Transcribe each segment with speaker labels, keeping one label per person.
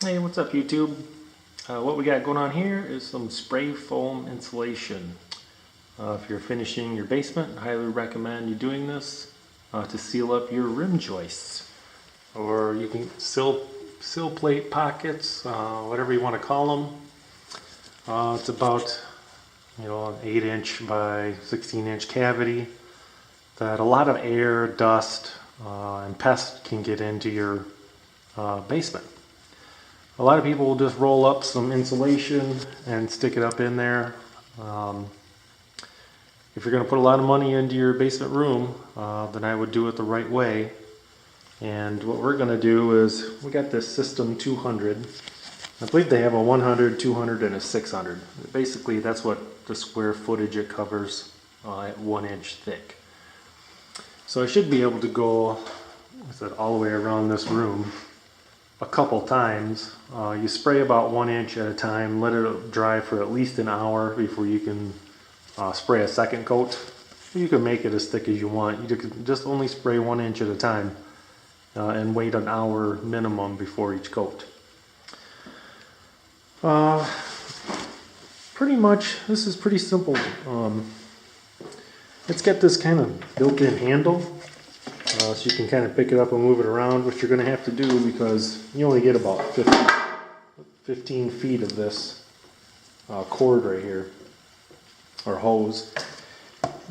Speaker 1: Hey, what's up YouTube? What we got going on here is some spray foam insulation. If you're finishing your basement, I highly recommend you doing this to seal up your rim joists. Or you can sill plate pockets, whatever you want to call them. It's about an 8-inch by 16-inch cavity that a lot of air, dust, and pests can get into your basement. A lot of people will just roll up some insulation and stick it up in there. If you're going to put a lot of money into your basement room, then I would do it the right way. And what we're going to do is, we got this System 200. I believe they have a 100, 200, and a 600. Basically, that's what the square footage it covers at 1 inch thick. So I should be able to go all the way around this room a couple times. You spray about 1 inch at a time, let it dry for at least an hour before you can spray a second coat. You can make it as thick as you want. You can just only spray 1 inch at a time and wait an hour minimum before each coat. Pretty much, this is pretty simple. It's got this kind of built-in handle. So you can kind of pick it up and move it around, which you're going to have to do because you only get about 15 feet of this cord right here, or hose.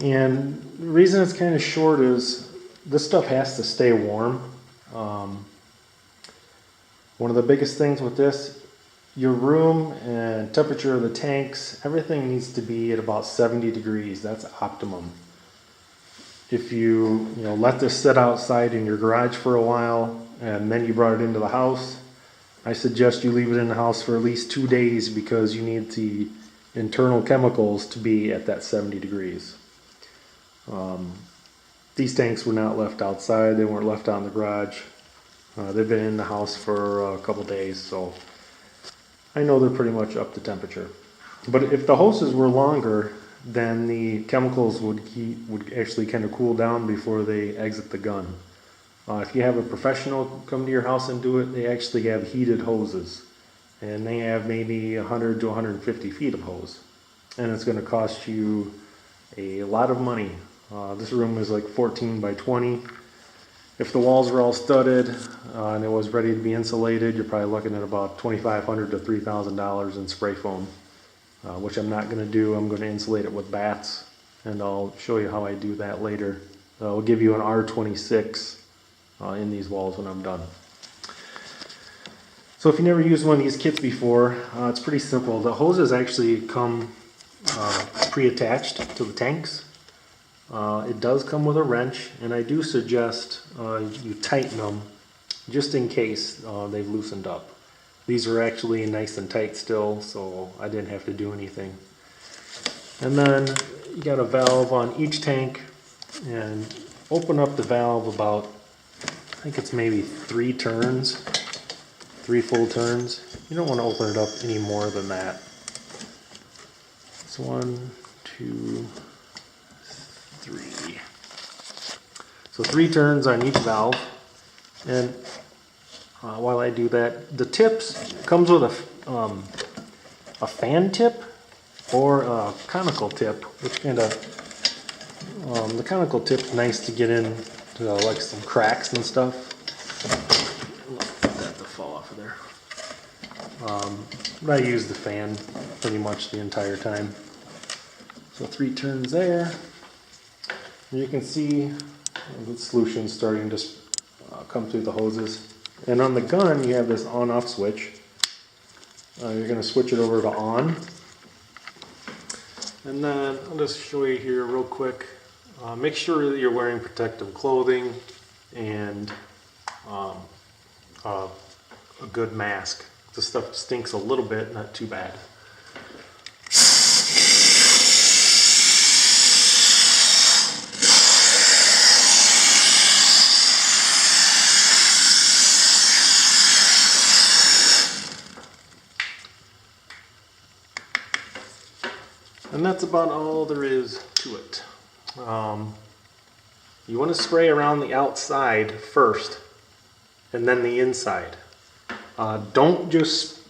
Speaker 1: And the reason it's kind of short is this stuff has to stay warm. One of the biggest things with this, your room and temperature of the tanks, everything needs to be at about 70 degrees. That's optimum. If you let this sit outside in your garage for a while and then you brought it into the house, I suggest you leave it in the house for at least 2 days because you need the internal chemicals to be at that 70 degrees. These tanks were not left outside, they weren't left out in the garage. They've been in the house for a couple days, so I know they're pretty much up to temperature. But if the hoses were longer, then the chemicals would actually kind of cool down before they exit the gun. If you have a professional come to your house and do it, they actually have heated hoses. And they have maybe 100 to 150 feet of hose. And it's going to cost you a lot of money. This room is like 14 by 20. If the walls were all studded and it was ready to be insulated, you're probably looking at about $2,500 to $3,000 in spray foam. Which I'm not going to do. I'm going to insulate it with bats, and I'll show you how I do that later. I'll give you an R26 in these walls when I'm done. So if you never used one of these kits before, it's pretty simple. The hoses actually come pre-attached to the tanks. It does come with a wrench, and I do suggest you tighten them just in case they've loosened up. These are actually nice and tight still, so I didn't have to do anything. And then you got a valve on each tank, and open up the valve about, I think it's maybe 3 turns, 3 full turns. You don't want to open it up any more than that. It's 1, 2, 3. So 3 turns on each valve. And while I do that, the tips comes with a fan tip or a conical tip, which kind of the conical tip's nice to get in to like some cracks and stuff. Let that to fall off of there. But I use the fan pretty much the entire time. So 3 turns there. And you can see the solution starting to come through the hoses. And on the gun, you have this on-off switch. You're going to switch it over to on. And then I'll just show you here real quick. Make sure that you're wearing protective clothing and a good mask. This stuff stinks a little bit, not too bad. And that's about all there is to it. You want to spray around the outside first and then the inside. Don't just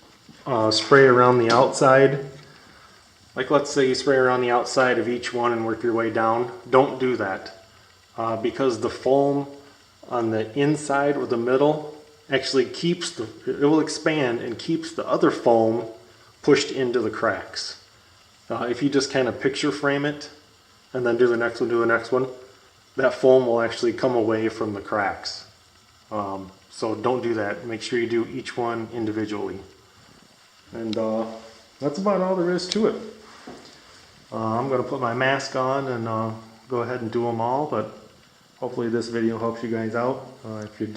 Speaker 1: spray around the outside. Like let's say you spray around the outside of each one and work your way down. Don't do that because the foam on the inside or the middle actually keeps it will expand and keeps the other foam pushed into the cracks. If you just kind of picture frame it and then do the next one, that foam will actually come away from the cracks. So don't do that. Make sure you do each one individually. And that's about all there is to it. I'm going to put my mask on and go ahead and do them all, but hopefully this video helps you guys out. If you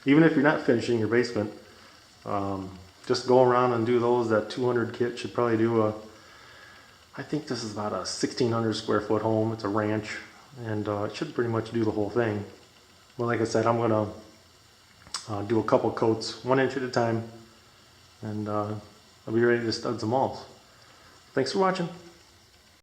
Speaker 1: even if you're not finishing your basement, just go around and do those. That 200 kit should probably do I think this is about a 1,600 square foot home. It's a ranch, and it should pretty much do the whole thing. Well, like I said, I'm going to do a couple coats, 1 inch at a time, and I'll be ready to stud some walls. Thanks for watching.